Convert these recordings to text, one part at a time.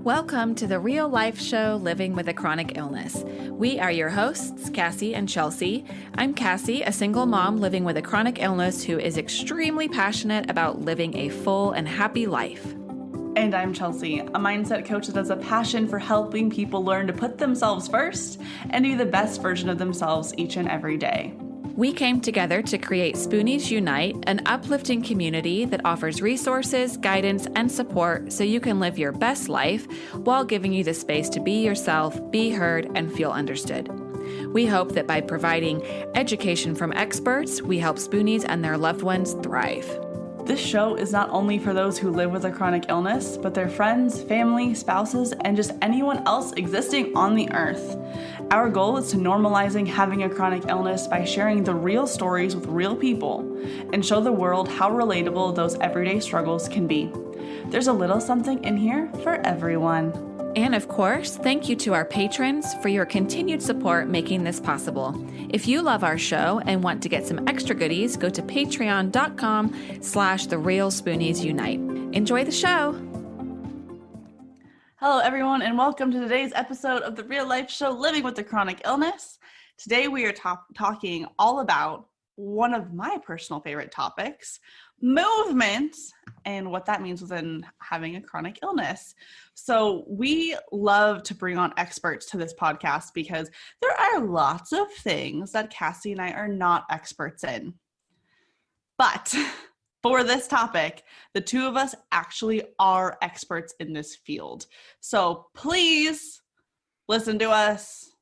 Welcome to the real life show, Living with a Chronic Illness. We are your hosts, Cassie and Chelsea. I'm Cassie, a single mom living with a chronic illness who is extremely passionate about living a full and happy life. And I'm Chelsea, a mindset coach that has a passion for helping people learn to put themselves first and be the best version of themselves each and every day. We came together to create Spoonies Unite, an uplifting community that offers resources, guidance, and support so you can live your best life while giving you the space to be yourself, be heard, and feel understood. We hope that by providing education from experts, we help Spoonies and their loved ones thrive. This show is not only for those who live with a chronic illness, but their friends, family, spouses, and just anyone else existing on the earth. Our goal is to normalizing having a chronic illness by sharing the real stories with real people and show the world how relatable those everyday struggles can be. There's a little something in here for everyone. And of course, thank you to our patrons for your continued support making this possible. If you love our show and want to get some extra goodies, go to patreon.com/TheRealSpooniesUnite. Enjoy the show. Hello, everyone, and welcome to today's episode of the real life show, Living with a Chronic Illness. Today, we are talking all about one of my personal favorite topics, movement, and what that means within having a chronic illness. So we love to bring on experts to this podcast because there are lots of things that Cassie and I are not experts in. But for this topic, the two of us actually are experts in this field. So please listen to us.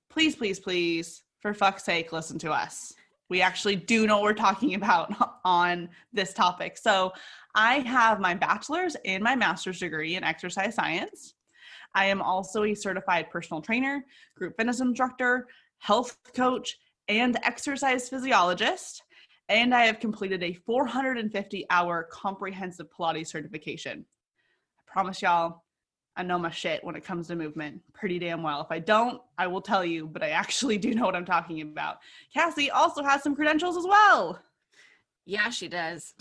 Please, please, please, for fuck's sake, listen to us. We actually do know what we're talking about on this topic. So I have my bachelor's and my master's degree in exercise science. I am also a certified personal trainer, group fitness instructor, health coach, and exercise physiologist. And I have completed a 450-hour comprehensive Pilates certification. I promise y'all, I know my shit when it comes to movement pretty damn well. If I don't, I will tell you, but I actually do know what I'm talking about. Cassie also has some credentials as well. Yeah, she does.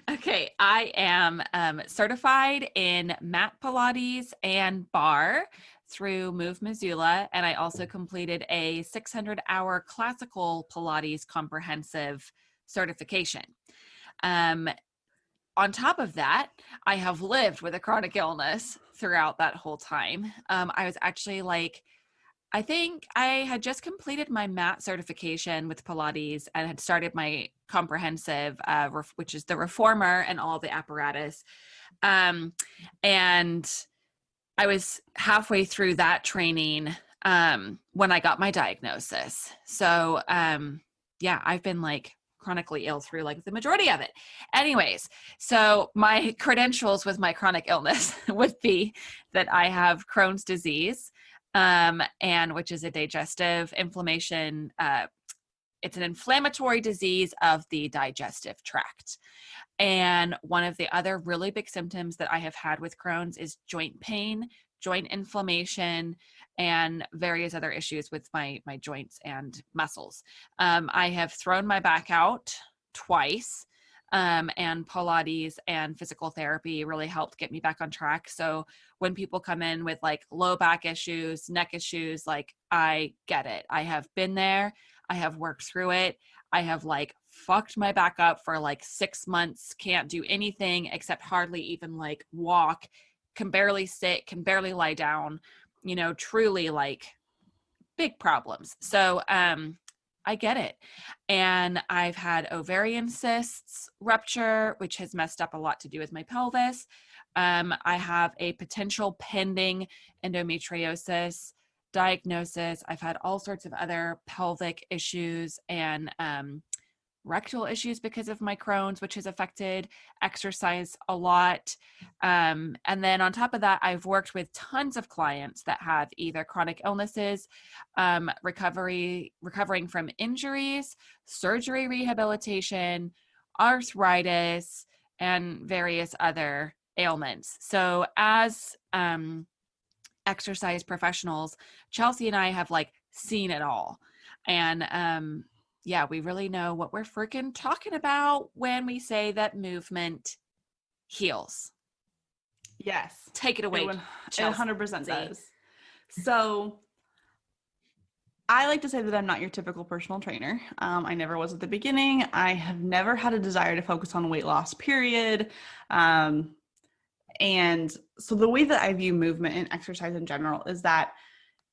Okay, I am certified in mat Pilates and bar through Move Missoula, and I also completed a 600-hour classical Pilates comprehensive certification. On top of that, I have lived with a chronic illness throughout that whole time. I was actually I think I had just completed my mat certification with Pilates and had started my comprehensive, which is the reformer and all the apparatus. And I was halfway through that training when I got my diagnosis. So yeah, I've been chronically ill through the majority of it. Anyways, so my credentials with my chronic illness would be that I have Crohn's disease, and which is a digestive inflammation. It's an inflammatory disease of the digestive tract. And one of the other really big symptoms that I have had with Crohn's is joint pain, joint inflammation, and various other issues with my joints and muscles. I have thrown my back out twice, and Pilates and physical therapy really helped get me back on track. So when people come in with low back issues, neck issues, I get it. I have been there. I have worked through it. I have fucked my back up for 6 months, can't do anything except hardly even walk, can barely sit, can barely lie down, truly big problems. So I get it. And I've had ovarian cysts rupture, which has messed up a lot to do with my pelvis. I have a potential pending endometriosis diagnosis. I've had all sorts of other pelvic issues and rectal issues because of my Crohn's, which has affected exercise a lot. And then on top of that, I've worked with tons of clients that have either chronic illnesses, recovering from injuries, surgery rehabilitation, arthritis, and various other ailments. So as exercise professionals, Chelsea and I have seen it all. And yeah, we really know what we're freaking talking about when we say that movement heals. Yes. Take it away, It Chelsea. 100% does. So I like to say that I'm not your typical personal trainer. I never was at the beginning. I have never had a desire to focus on weight loss, period. And so the way that I view movement and exercise in general is that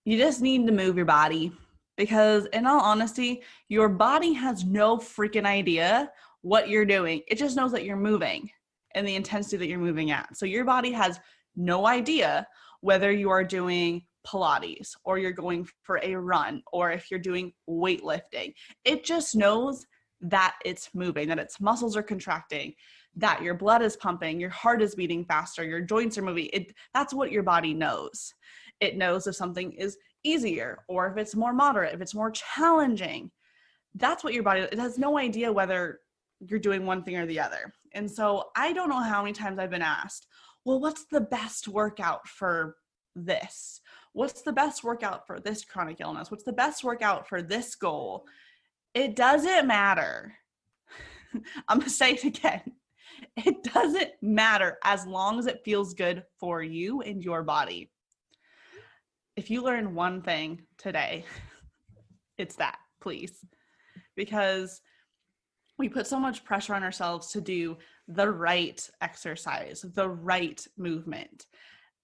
you just need to move your body, because in all honesty, your body has no freaking idea what you're doing. It just knows that you're moving and the intensity that you're moving at. So your body has no idea whether you are doing Pilates or you're going for a run or if you're doing weightlifting. It just knows that it's moving, that its muscles are contracting, that your blood is pumping, your heart is beating faster, your joints are moving. That's what your body knows. It knows if something is easier or if it's more moderate, if it's more challenging. That's what your body, it has no idea whether you're doing one thing or the other. And so I don't know how many times I've been asked, well, what's the best workout for this? What's the best workout for this chronic illness? What's the best workout for this goal? It doesn't matter. I'm going to say it again. It doesn't matter as long as it feels good for you and your body. If you learn one thing today, it's that, please. Because we put so much pressure on ourselves to do the right exercise, the right movement.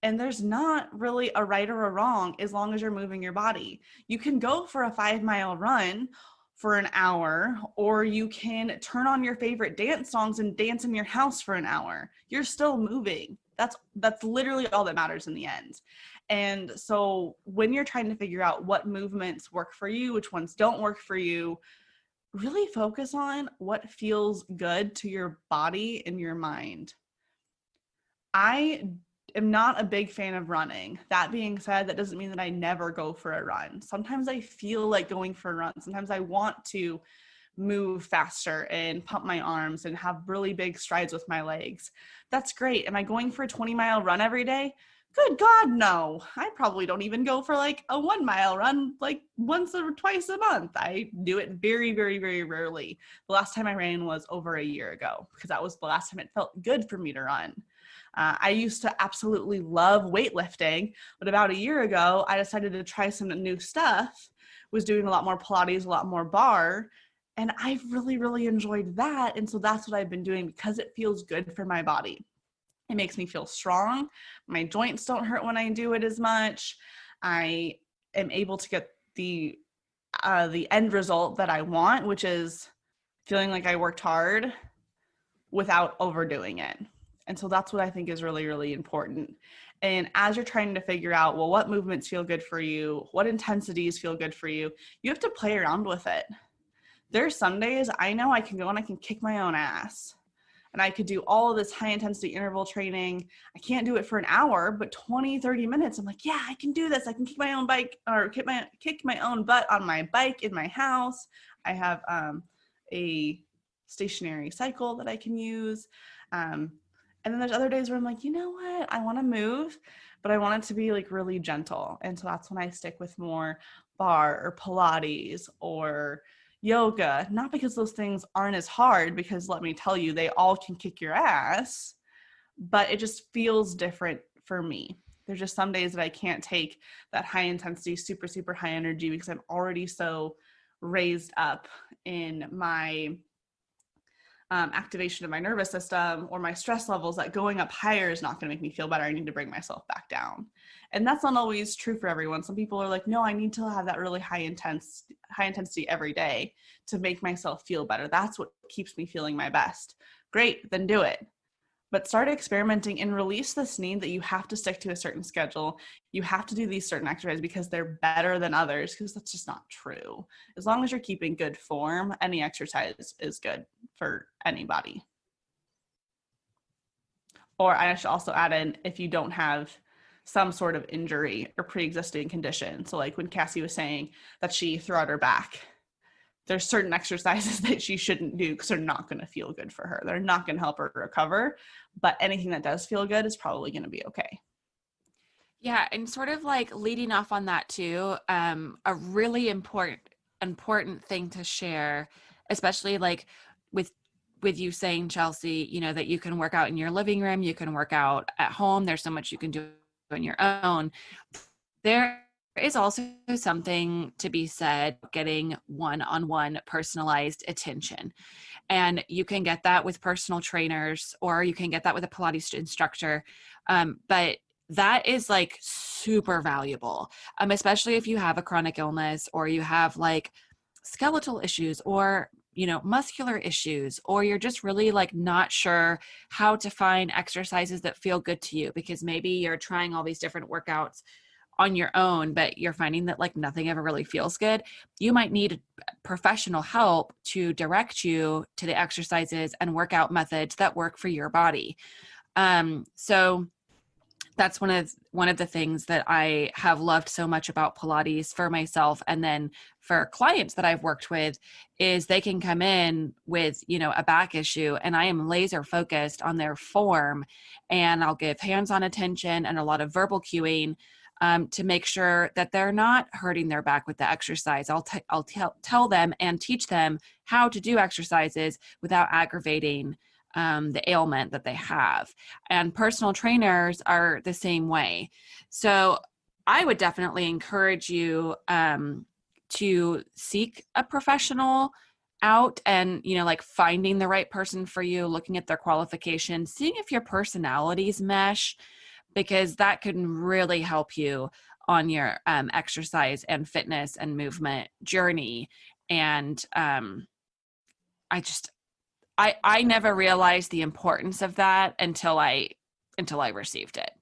And there's not really a right or a wrong as long as you're moving your body. You can go for a 5-mile run for an hour, or you can turn on your favorite dance songs and dance in your house for an hour. You're still moving. That's literally all that matters in the end. And so when you're trying to figure out what movements work for you, which ones don't work for you, really focus on what feels good to your body and your mind. I am not a big fan of running. That being said, that doesn't mean that I never go for a run. Sometimes I feel like going for a run. Sometimes I want to move faster and pump my arms and have really big strides with my legs. That's great. Am I going for a 20-mile run every day? Good God, no. I probably don't even go for like a 1-mile run like once or twice a month. I do it very, very, very rarely. The last time I ran was over a year ago because that was the last time it felt good for me to run. I used to absolutely love weightlifting, but about a year ago, I decided to try some new stuff, was doing a lot more Pilates, a lot more bar, and I really, really enjoyed that. And so that's what I've been doing because it feels good for my body. It makes me feel strong. My joints don't hurt when I do it as much. I am able to get the end result that I want, which is feeling like I worked hard without overdoing it. And so that's what I think is really, really important. And as you're trying to figure out, well, what movements feel good for you, what intensities feel good for you, you have to play around with it. There's some days I know I can go and I can kick my own ass. And I could do all of this high intensity interval training. I can't do it for an hour, but 20, 30 minutes, I'm like, yeah, I can do this. I can kick my own bike or kick my own butt on my bike in my house. I have a stationary cycle that I can use. And then there's other days where I'm like, you know what? I want to move, but I want it to be like really gentle. And so that's when I stick with more bar or Pilates or yoga, not because those things aren't as hard, because let me tell you, they all can kick your ass, but it just feels different for me. There's just some days that I can't take that high intensity, super, super high energy because I'm already so raised up in my activation of my nervous system or my stress levels that going up higher is not going to make me feel better. I need to bring myself back down. And that's not always true for everyone. Some people are like, no, I need to have that really high intensity every day to make myself feel better. That's what keeps me feeling my best. Great, then do it. But start experimenting and release this need that you have to stick to a certain schedule. You have to do these certain exercises because they're better than others, because that's just not true. As long as you're keeping good form, any exercise is good for anybody. Or I should also add in, if you don't have some sort of injury or pre-existing condition. So like when Cassie was saying that she threw out her back, there's certain exercises that she shouldn't do because they're not going to feel good for her. They're not going to help her recover, but anything that does feel good is probably going to be okay. Yeah. And sort of like leading off on that too, a really important thing to share, especially like with with you saying, Chelsea, that you can work out in your living room, you can work out at home. There's so much you can do on your own. There is also something to be said getting one-on-one personalized attention. And you can get that with personal trainers, or you can get that with a Pilates instructor. But that is like super valuable, especially if you have a chronic illness, or you have like skeletal issues, or muscular issues, or you're just really like not sure how to find exercises that feel good to you, because maybe you're trying all these different workouts on your own, but you're finding that like nothing ever really feels good. You might need professional help to direct you to the exercises and workout methods that work for your body. So that's one of the things that I have loved so much about Pilates for myself. And then for clients that I've worked with, is they can come in with, a back issue, and I am laser focused on their form, and I'll give hands-on attention and a lot of verbal cueing to make sure that they're not hurting their back with the exercise. I'll tell them and teach them how to do exercises without aggravating the ailment that they have. And personal trainers are the same way. So I would definitely encourage you to seek a professional out, and like finding the right person for you, looking at their qualifications, seeing if your personalities mesh, because that can really help you on your exercise and fitness and movement journey. And I never realized the importance of that until I received it.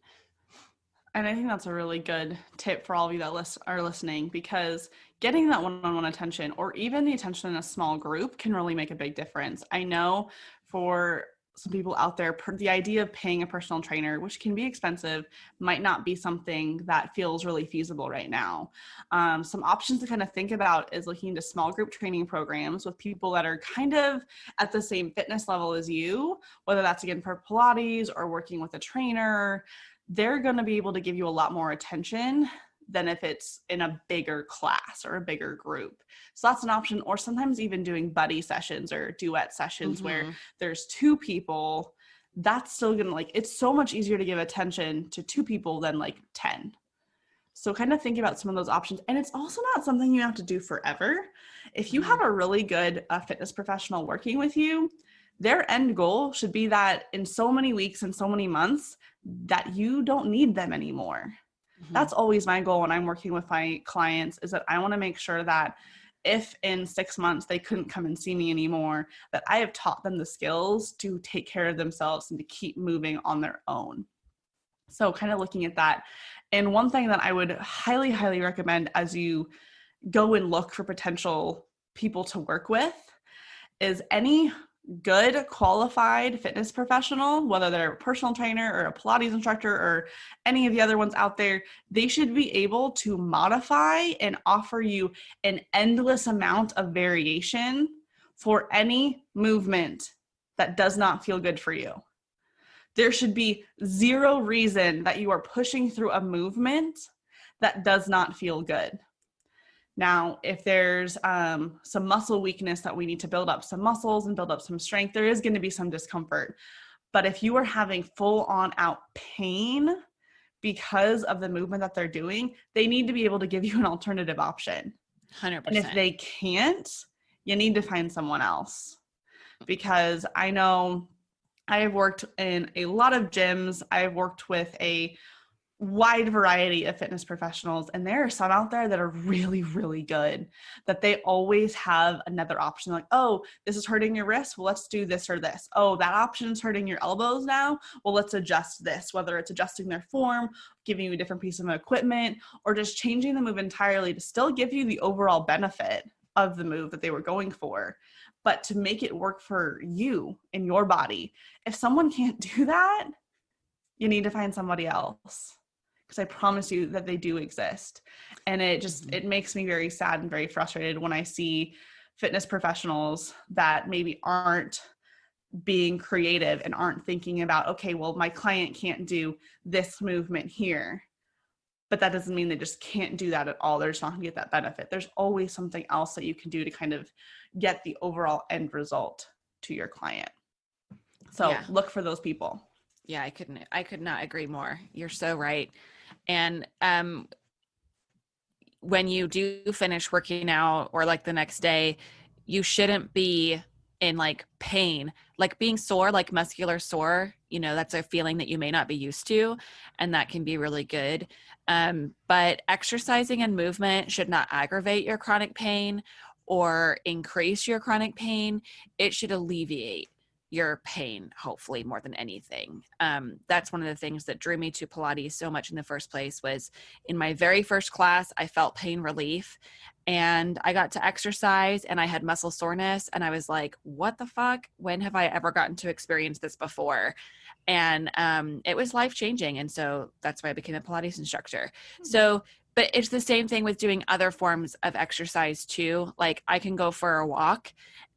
And I think that's a really good tip for all of you that are listening, because getting that one-on-one attention, or even the attention in a small group, can really make a big difference. I know for some people out there, the idea of paying a personal trainer, which can be expensive, might not be something that feels really feasible right now. Some options to kind of think about is looking into small group training programs with people that are kind of at the same fitness level as you, whether that's again for Pilates or working with a trainer. They're going to be able to give you a lot more attention than if it's in a bigger class or a bigger group. So that's an option. Or sometimes even doing buddy sessions or duet sessions where there's two people. That's still going to it's so much easier to give attention to two people than 10. So kind of think about some of those options. And it's also not something you have to do forever. If you have a really good fitness professional working with you, their end goal should be that in so many weeks and so many months that you don't need them anymore. That's always my goal when I'm working with my clients, is that I want to make sure that if in 6 months they couldn't come and see me anymore, that I have taught them the skills to take care of themselves and to keep moving on their own. So kind of looking at that. And one thing that I would highly, highly recommend as you go and look for potential people to work with is any good qualified fitness professional, whether they're a personal trainer or a Pilates instructor or any of the other ones out there, they should be able to modify and offer you an endless amount of variation for any movement that does not feel good for you. There should be zero reason that you are pushing through a movement that does not feel good. Now, if there's some muscle weakness that we need to build up some muscles and build up some strength, there is going to be some discomfort. But if you are having full on out pain because of the movement that they're doing, they need to be able to give you an alternative option. 100%. And if they can't, you need to find someone else. Because I know I have worked in a lot of gyms. I've worked with a wide variety of fitness professionals, and there are some out there that are really, really good, that they always have another option. Like, oh, this is hurting your wrist, well, let's do this or this. Oh, that option is hurting your elbows now, well, let's adjust this, whether it's adjusting their form, giving you a different piece of equipment, or just changing the move entirely to still give you the overall benefit of the move that they were going for, but to make it work for you in your body. If someone can't do that, you need to find somebody else. Because I promise you that they do exist. And it makes me very sad and very frustrated when I see fitness professionals that maybe aren't being creative and aren't thinking about, okay, well, my client can't do this movement here, but that doesn't mean they just can't do that at all. They're just not gonna get that benefit. There's always something else that you can do to kind of get the overall end result to your client. So Yeah. look for those people. Yeah, I could not agree more. You're so right. And when you do finish working out or like the next day, you shouldn't be in like pain, like being sore, like muscular sore, that's a feeling that you may not be used to, and that can be really good. But exercising and movement should not aggravate your chronic pain or increase your chronic pain. It should alleviate your pain, hopefully, more than anything. That's one of the things that drew me to Pilates so much in the first place. Was in my very first class, I felt pain relief, and I got to exercise and I had muscle soreness, and I was like, what the fuck? When have I ever gotten to experience this before? And it was life-changing. And so that's why I became a Pilates instructor. So, but it's the same thing with doing other forms of exercise too. Like I can go for a walk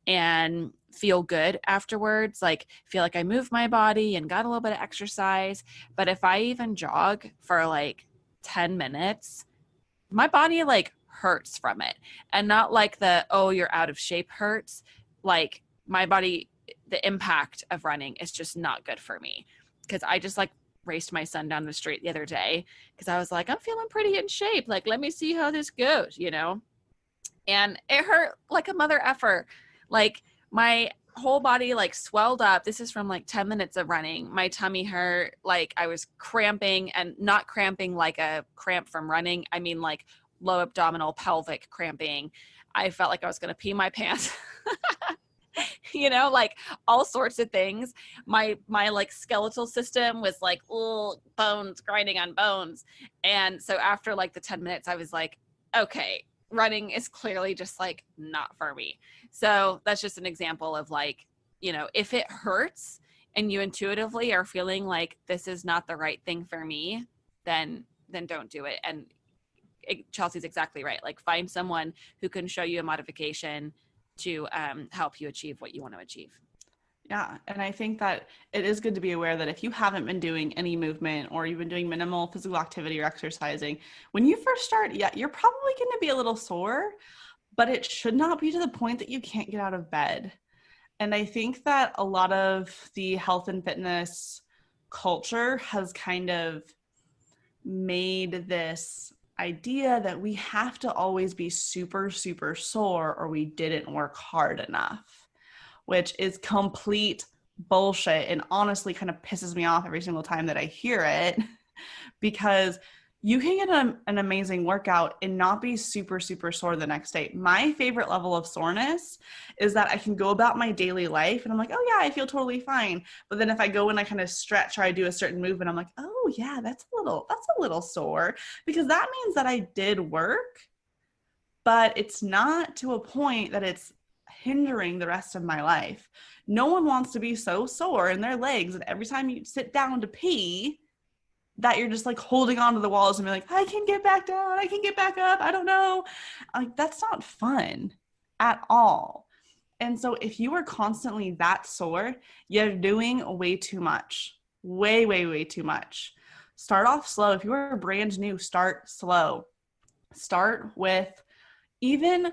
and feel good afterwards, like feel like I moved my body and got a little bit of exercise. But if I even jog for like 10 minutes, my body like hurts from it. And not like oh, you're out of shape hurts. Like my body, the impact of running is just not good for me. Because I just like raced my son down the street the other day because I was like, I'm feeling pretty in shape. Like, let me see how this goes, And it hurt like a mother effer. Like my whole body like swelled up. This is from like 10 minutes of running. My tummy hurt. Like I was cramping, and not cramping like a cramp from running. I mean like low abdominal pelvic cramping. I felt like I was going to pee my pants. Like all sorts of things. My like skeletal system was like, bones grinding on bones. And so after like the 10 minutes, I was like, okay, running is clearly just like not for me. So that's just an example of like, if it hurts and you intuitively are feeling like this is not the right thing for me, then don't do it. And Chelsea's exactly right. Like find someone who can show you a modification to help you achieve what you want to achieve. Yeah. And I think that it is good to be aware that if you haven't been doing any movement or you've been doing minimal physical activity or exercising, when you first start, you're probably going to be a little sore, but it should not be to the point that you can't get out of bed. And I think that a lot of the health and fitness culture has kind of made this idea that we have to always be super, super sore or we didn't work hard enough, which is complete bullshit and honestly kind of pisses me off every single time that I hear it, because you can get an amazing workout and not be super, super sore the next day. My favorite level of soreness is that I can go about my daily life and I'm like, oh yeah, I feel totally fine. But then if I go and I kind of stretch or I do a certain movement, I'm like, oh yeah, that's a little sore, because that means that I did work, but it's not to a point that it's hindering the rest of my life. No one wants to be so sore in their legs that every time you sit down to pee, that you're just like holding onto the walls and be like, I can get back down, I can get back up, I don't know. Like that's not fun at all. And so if you are constantly that sore, you're doing way too much. Way, way, way too much. Start off slow. If you are brand new, start slow. Start with even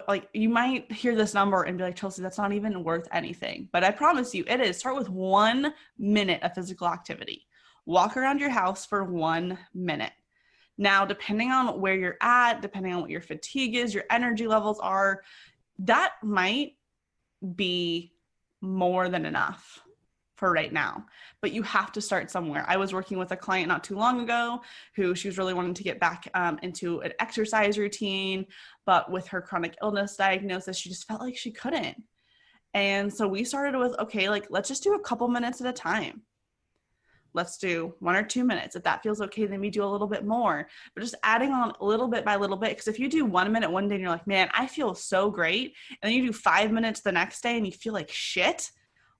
like you might hear this number and be like, Chelsea, that's not even worth anything. But I promise you it is. Start with 1 minute of physical activity. Walk around your house for 1 minute. Now, depending on where you're at, depending on what your fatigue is, your energy levels are, that might be more than enough for right now, but you have to start somewhere. I was working with a client not too long ago who she was really wanting to get back into an exercise routine, but with her chronic illness diagnosis, she just felt like she couldn't. And so we started with, okay, like let's just do a couple minutes at a time. Let's do 1 or 2 minutes. If that feels okay, then we do a little bit more, but just adding on a little bit by little bit. Because if you do 1 minute one day and you're like, man, I feel so great, and then you do 5 minutes the next day and you feel like shit,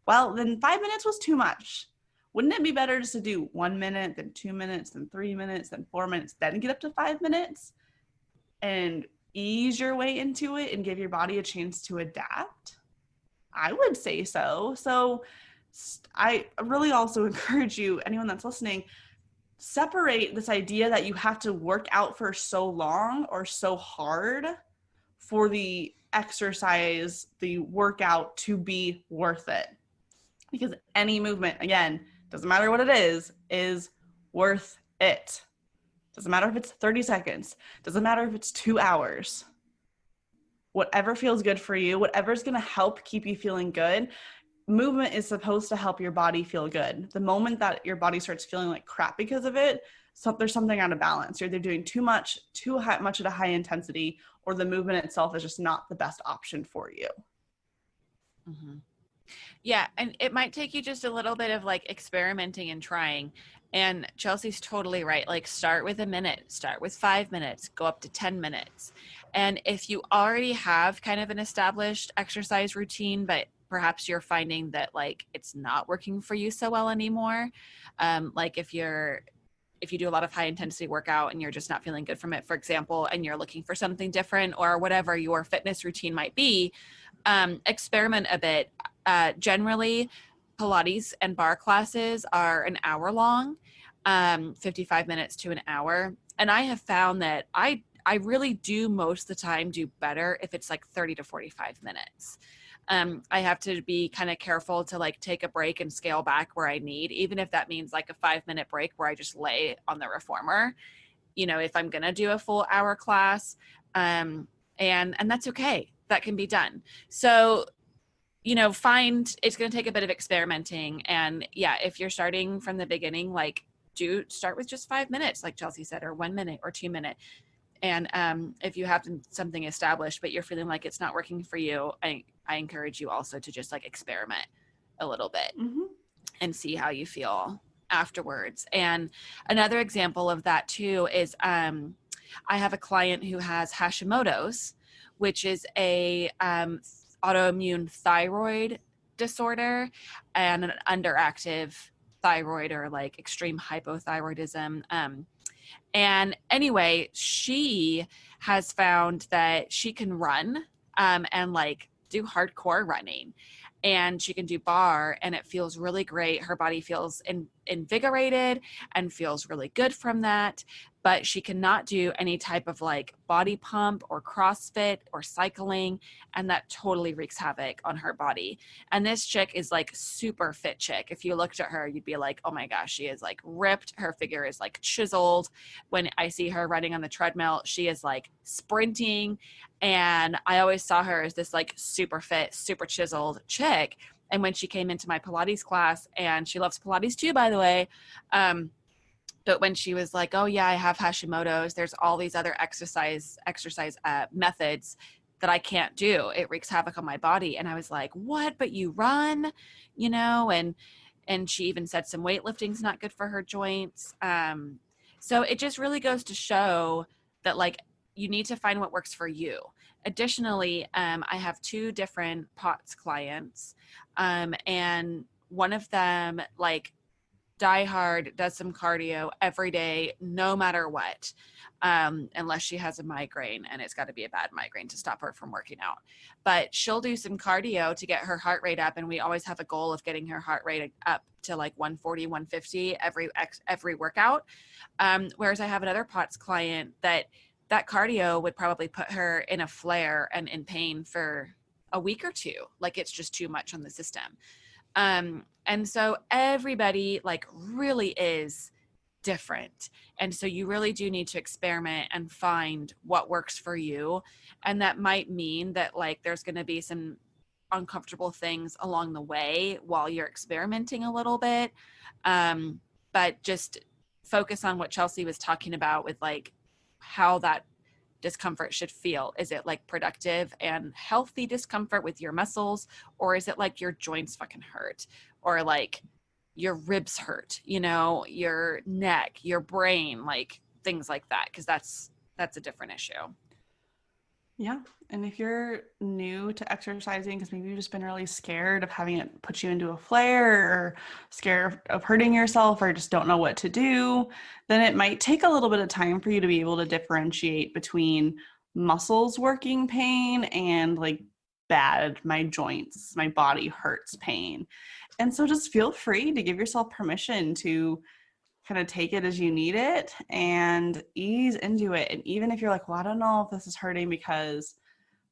well, then 5 minutes was too much. Wouldn't it be better just to do 1 minute, then 2 minutes, then 3 minutes, then 4 minutes, then get up to 5 minutes and ease your way into it and give your body a chance to adapt? I would say so. So I really also encourage you, anyone that's listening, separate this idea that you have to work out for so long or so hard for the exercise, the workout to be worth it. Because any movement, again, doesn't matter what it is worth it. Doesn't matter if it's 30 seconds. Doesn't matter if it's 2 hours. Whatever feels good for you, whatever's going to help keep you feeling good. Movement is supposed to help your body feel good. The moment that your body starts feeling like crap because of it, so there's something out of balance. You're either doing too much at a high intensity, or the movement itself is just not the best option for you. Mm-hmm. Yeah. And it might take you just a little bit of like experimenting and trying. And Chelsea's totally right. Like start with a minute, start with 5 minutes, go up to 10 minutes. And if you already have kind of an established exercise routine, but perhaps you're finding that like it's not working for you so well anymore. Like if you do a lot of high intensity workout and you're just not feeling good from it, for example, and you're looking for something different or whatever your fitness routine might be, experiment a bit. Generally, Pilates and bar classes are an hour long, 55 minutes to an hour. And I have found that I really do most of the time do better if it's like 30 to 45 minutes. I have to be kind of careful to like take a break and scale back where I need, even if that means like a 5-minute break where I just lay on the reformer, you know, if I'm going to do a full hour class, and that's okay. That can be done. So, you know, it's going to take a bit of experimenting. And yeah, if you're starting from the beginning, like do start with just 5 minutes, like Chelsea said, or 1 minute or 2 minutes. And if you have something established, but you're feeling like it's not working for you, I encourage you also to just like experiment a little bit and see how you feel afterwards. And another example of that too is I have a client who has Hashimoto's, which is a autoimmune thyroid disorder and an underactive thyroid or like extreme hypothyroidism. And anyway, she has found that she can run and like do hardcore running, and she can do bar, and it feels really great. Her body feels invigorated and feels really good from that. But she cannot do any type of like body pump or CrossFit or cycling, and that totally wreaks havoc on her body. And this chick is like super fit chick. If you looked at her, you'd be like, oh my gosh, she is like ripped. Her figure is like chiseled. When I see her running on the treadmill, she is like sprinting. And I always saw her as this like super fit, super chiseled chick. And when she came into my Pilates class, and she loves Pilates too, by the way, but when she was like, oh yeah, I have Hashimoto's, there's all these other exercise methods that I can't do. It wreaks havoc on my body. And I was like, what? But you run, you know? And she even said some weightlifting's not good for her joints. So it just really goes to show that like you need to find what works for you. Additionally, I have 2 different POTS clients, and one of them like die hard, does some cardio every day, no matter what, unless she has a migraine, and it's got to be a bad migraine to stop her from working out. But she'll do some cardio to get her heart rate up, and we always have a goal of getting her heart rate up to like 140, 150 every workout. Whereas I have another POTS client that cardio would probably put her in a flare and in pain for a week or 2. Like it's just too much on the system. And so everybody like really is different. And so you really do need to experiment and find what works for you. And that might mean that like there's going to be some uncomfortable things along the way while you're experimenting a little bit. But just focus on what Chelsea was talking about with like how that discomfort should feel. Is it like productive and healthy discomfort with your muscles, or is it like your joints fucking hurt, or like your ribs hurt, you know, your neck, your brain, like things like that, because that's a different issue. Yeah. And if you're new to exercising, because maybe you've just been really scared of having it put you into a flare, or scared of hurting yourself, or just don't know what to do, then it might take a little bit of time for you to be able to differentiate between muscles working pain and like bad, my joints, my body hurts pain. And so just feel free to give yourself permission to kind of take it as you need it and ease into it. And even if you're like, well, I don't know if this is hurting because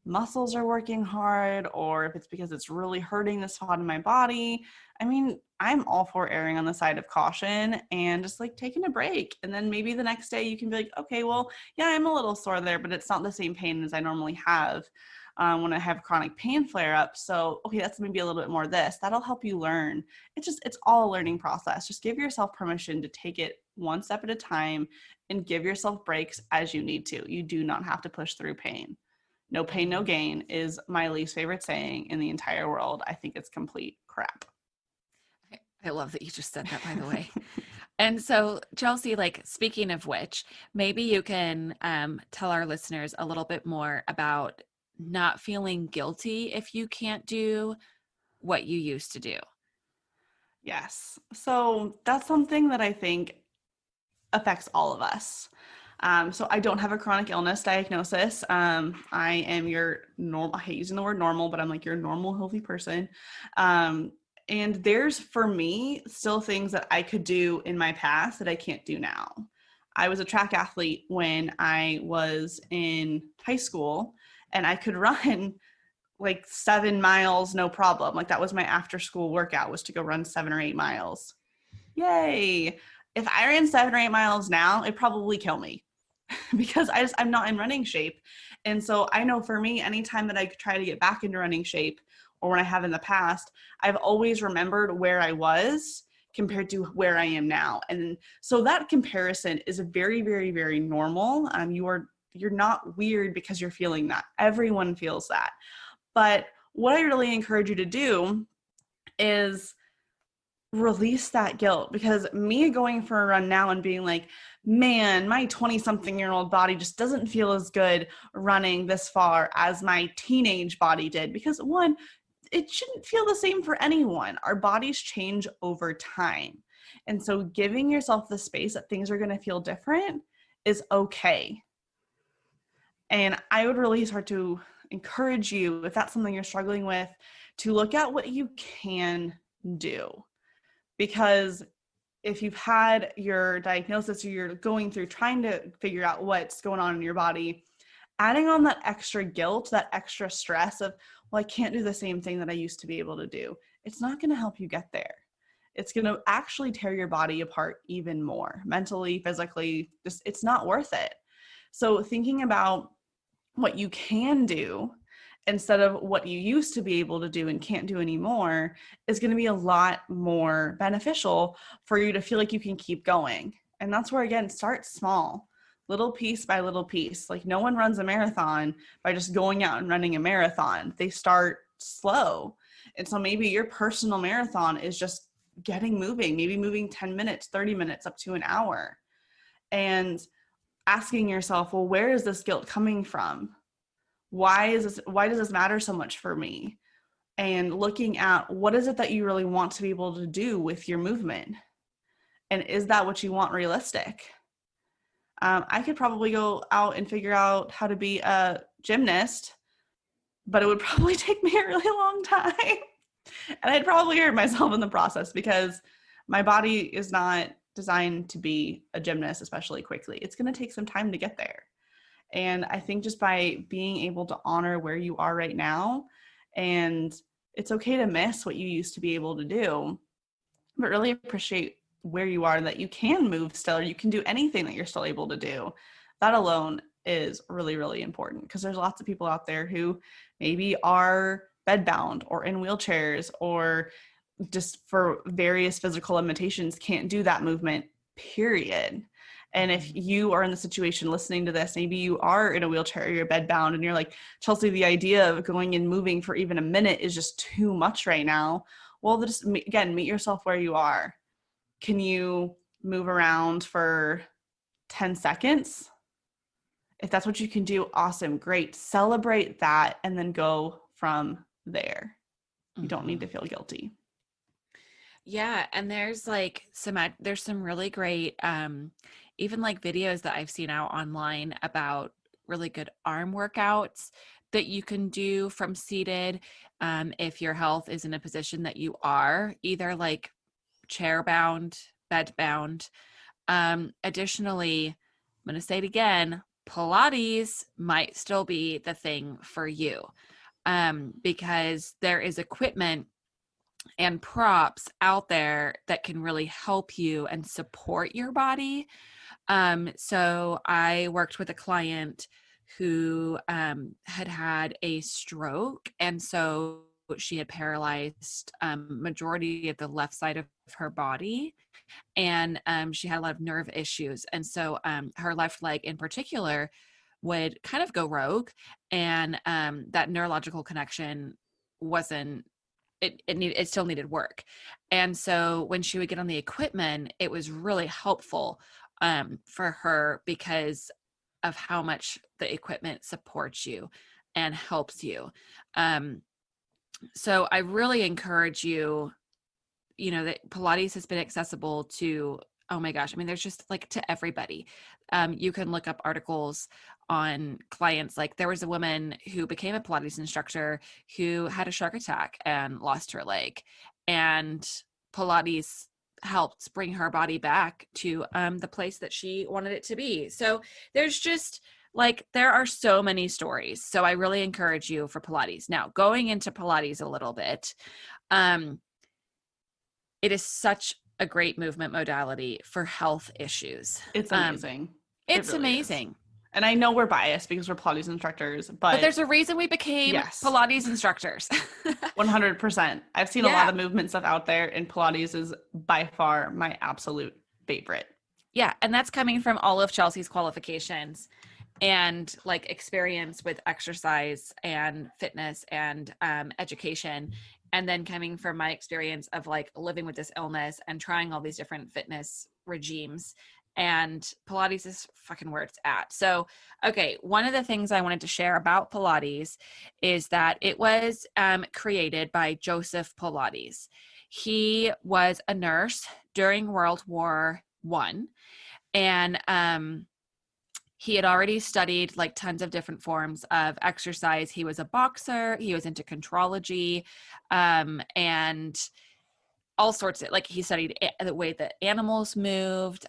muscles are working hard or if it's because it's really hurting the spot in my body. I mean, I'm all for erring on the side of caution and just like taking a break. And then maybe the next day you can be like, okay, well, yeah, I'm a little sore there, but it's not the same pain as I normally have when I have chronic pain flare up. So, okay, that's maybe a little bit more of this. That'll help you learn. It's all a learning process. Just give yourself permission to take it one step at a time and give yourself breaks as you need to. You do not have to push through pain. No pain, no gain is my least favorite saying in the entire world. I think it's complete crap. I love that you just said that, by the way. And so, Chelsea, like, speaking of which, maybe you can tell our listeners a little bit more about not feeling guilty if you can't do what you used to do. Yes. So that's something that I think affects all of us. So I don't have a chronic illness diagnosis. I am your normal, I hate using the word normal, but I'm like your normal healthy person. And there's, for me, still things that I could do in my past that I can't do now. I was a track athlete when I was in high school, and I could run like 7 miles, no problem. Like that was my after school workout, was to go run 7 or 8 miles. Yay. If I ran 7 or 8 miles now, it'd probably kill me because I'm not in running shape. And so I know for me, anytime that I try to get back into running shape or when I have in the past, I've always remembered where I was compared to where I am now. And so that comparison is very, very, very normal. You're not weird because you're feeling that. Everyone feels that. But what I really encourage you to do is release that guilt, because me going for a run now and being like, man, my 20-something-year-old body just doesn't feel as good running this far as my teenage body did. Because one, it shouldn't feel the same for anyone. Our bodies change over time. And so giving yourself the space that things are going to feel different is okay. And I would really start to encourage you, if that's something you're struggling with, to look at what you can do. Because if you've had your diagnosis or you're going through trying to figure out what's going on in your body, adding on that extra guilt, that extra stress of, well, I can't do the same thing that I used to be able to do, it's not going to help you get there. It's going to actually tear your body apart even more, mentally, physically. Just, it's not worth it. So thinking about what you can do instead of what you used to be able to do and can't do anymore is going to be a lot more beneficial for you to feel like you can keep going. And that's where, again, start small, little piece by little piece. Like no one runs a marathon by just going out and running a marathon. They start slow. And so maybe your personal marathon is just getting moving, maybe moving 10 minutes, 30 minutes, up to an hour. And asking yourself, well, where is this guilt coming from? Why does this matter so much for me? And looking at what is it that you really want to be able to do with your movement? And is that what you want realistic? I could probably go out and figure out how to be a gymnast, but it would probably take me a really long time. And I'd probably hurt myself in the process because my body is not designed to be a gymnast, especially quickly. It's going to take some time to get there. And I think just by being able to honor where you are right now, and it's okay to miss what you used to be able to do, but really appreciate where you are, that you can move still, or you can do anything that you're still able to do. That alone is really, really important, because there's lots of people out there who maybe are bedbound or in wheelchairs or just for various physical limitations can't do that movement, period. And if you are in the situation listening to this, maybe you are in a wheelchair or you're bedbound and you're like, Chelsea, the idea of going and moving for even a minute is just too much right now. Well, just, again, meet yourself where you are. Can you move around for 10 seconds? If that's what you can do, awesome, great. Celebrate that and then go from there. You don't need to feel guilty. Yeah. And there's like there's some really great, even like videos that I've seen out online about really good arm workouts that you can do from seated. If your health is in a position that you are either like chair bound, bed bound. Additionally, I'm going to say it again, Pilates might still be the thing for you, because there is equipment and props out there that can really help you and support your body. So I worked with a client who had a stroke, and so she had paralyzed majority of the left side of her body, and she had a lot of nerve issues, and so her left leg in particular would kind of go rogue, and that neurological connection wasn't it still needed work. And so when she would get on the equipment, it was really helpful for her because of how much the equipment supports you and helps you. So I really encourage you, that Pilates has been accessible to, oh my gosh, I mean, there's just like to everybody. You can look up articles on clients. Like there was a woman who became a Pilates instructor who had a shark attack and lost her leg. And Pilates helped bring her body back to the place that she wanted it to be. So there's just there are so many stories. So I really encourage you for Pilates. Now, going into Pilates a little bit, it is such a great movement modality for health issues. It's amazing. It's really amazing. Is. And I know we're biased because we're Pilates instructors, but there's a reason we became Pilates instructors. 100%. I've seen a lot of movement stuff out there, and Pilates is by far my absolute favorite. Yeah. And that's coming from all of Chelsea's qualifications and experience with exercise and fitness and education. And then coming from my experience of living with this illness and trying all these different fitness regimes, and Pilates is fucking where it's at. So, okay. One of the things I wanted to share about Pilates is that it was created by Joseph Pilates. He was a nurse during World War I, and he had already studied tons of different forms of exercise. He was a boxer. He was into contrology, and all sorts of he studied the way that animals moved.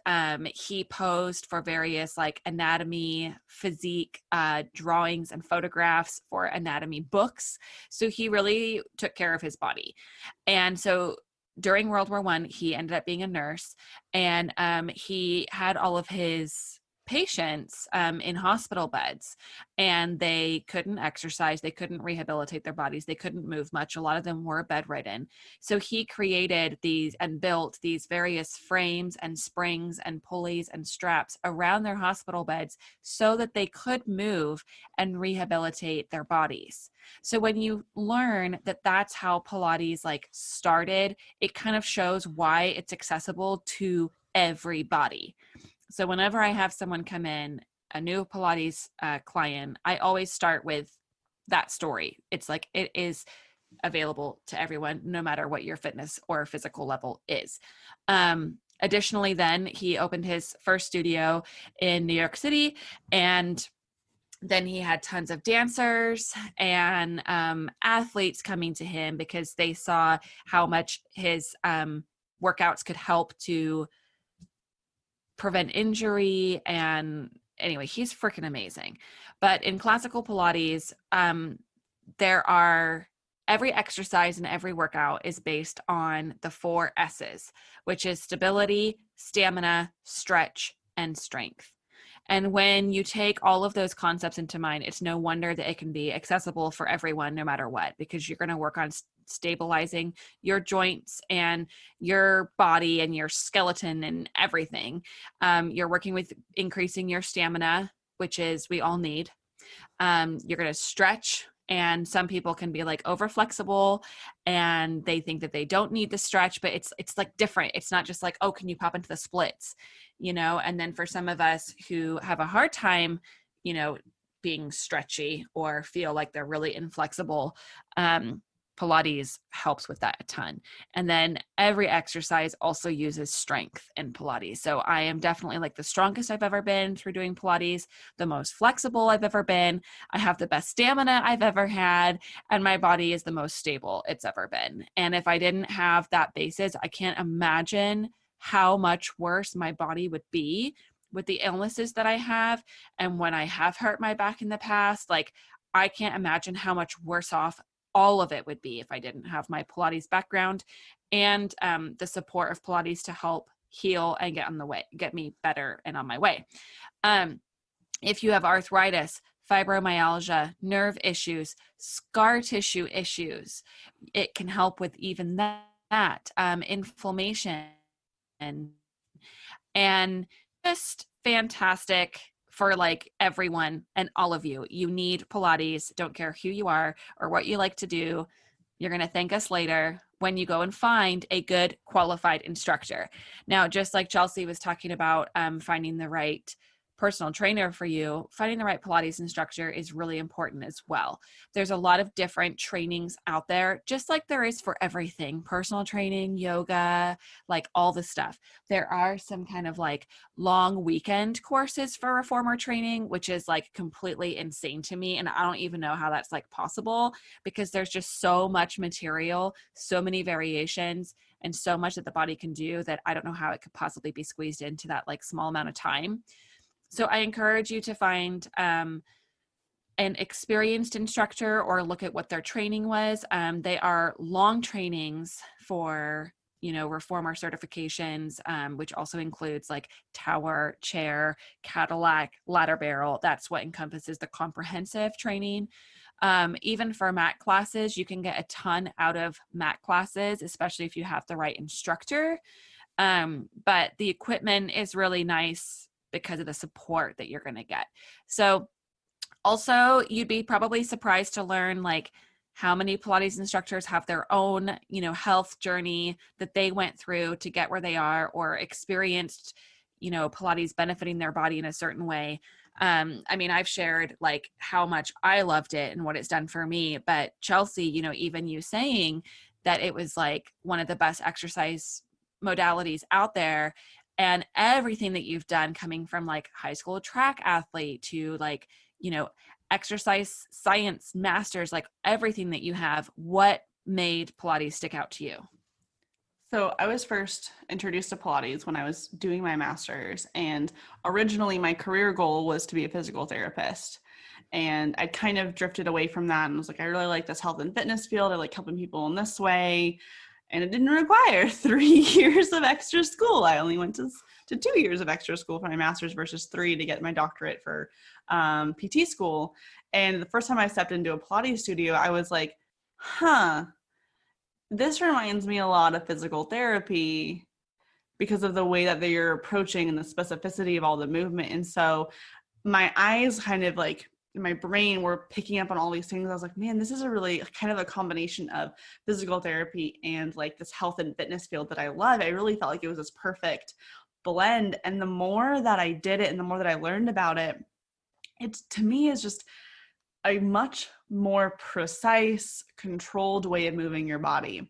He posed for various anatomy, physique drawings and photographs for anatomy books. So he really took care of his body. And so during World War I, he ended up being a nurse, and he had all of his patients in hospital beds, and they couldn't exercise, they couldn't rehabilitate their bodies, they couldn't move much. A lot of them were bedridden. So he created these and built these various frames and springs and pulleys and straps around their hospital beds so that they could move and rehabilitate their bodies. So when you learn that that's how Pilates started, it kind of shows why it's accessible to everybody. So whenever I have someone come in, a new Pilates client, I always start with that story. It's it is available to everyone, no matter what your fitness or physical level is. Additionally, then he opened his first studio in New York City, and then he had tons of dancers and athletes coming to him because they saw how much his workouts could help to prevent injury. And anyway, he's freaking amazing. But in classical Pilates, every exercise and every workout is based on the 4 S's, which is stability, stamina, stretch, and strength. And when you take all of those concepts into mind, it's no wonder that it can be accessible for everyone, no matter what, because you're going to work on stabilizing your joints and your body and your skeleton and everything. You're working with increasing your stamina, which is we all need. You're going to stretch. And some people can be over flexible and they think that they don't need the stretch, but it's different. It's not just oh, can you pop into the splits, and then for some of us who have a hard time, being stretchy or feel like they're really inflexible, Pilates helps with that a ton. And then every exercise also uses strength in Pilates. So I am definitely the strongest I've ever been through doing Pilates, the most flexible I've ever been. I have the best stamina I've ever had, and my body is the most stable it's ever been. And if I didn't have that basis, I can't imagine how much worse my body would be with the illnesses that I have, and when I have hurt my back in the past, like I can't imagine how much worse off all of it would be if I didn't have my Pilates background and the support of Pilates to help heal and get me better and on my way. If you have arthritis, fibromyalgia, nerve issues, scar tissue issues, it can help with even that, inflammation, and just fantastic for like everyone and all of you. You need Pilates. Don't care who you are or what you like to do. You're going to thank us later when you go and find a good qualified instructor. Now, just like Chelsea was talking about finding the right personal trainer for you, finding the right Pilates instructor is really important as well. There's a lot of different trainings out there, just like there is for everything, personal training, yoga, like all the stuff. There are some kind of like long weekend courses for reformer training, which is like completely insane to me. And I don't even know how that's like possible because there's just so much material, so many variations, and so much that the body can do that I don't know how it could possibly be squeezed into that like small amount of time. So I encourage you to find an experienced instructor or look at what their training was. They are long trainings for, reformer certifications, which also includes like tower, chair, Cadillac, ladder barrel. That's what encompasses the comprehensive training. Even for mat classes, you can get a ton out of mat classes, especially if you have the right instructor. But the equipment is really nice because of the support that you're going to get. So also you'd be probably surprised to learn like how many Pilates instructors have their own, health journey that they went through to get where they are or experienced, Pilates benefiting their body in a certain way. I've shared like how much I loved it and what it's done for me, but Chelsea, even you saying that it was like one of the best exercise modalities out there, and everything that you've done coming from like high school track athlete to like, exercise science masters, like everything that you have, what made Pilates stick out to you? So I was first introduced to Pilates when I was doing my master's, and originally my career goal was to be a physical therapist. And I kind of drifted away from that and was like, I really like this health and fitness field. I like helping people in this way. And it didn't require 3 years of extra school. I only went to 2 years of extra school for my master's versus 3 to get my doctorate for PT school. And the first time I stepped into a Pilates studio, I was like, this reminds me a lot of physical therapy because of the way that they're approaching and the specificity of all the movement. And so my eyes kind of like, my brain were picking up on all these things. I was like, man, this is a really kind of a combination of physical therapy and like this health and fitness field that I love. I really felt like it was this perfect blend. And the more that I did it and the more that I learned about it, it to me is just a much more precise, controlled way of moving your body.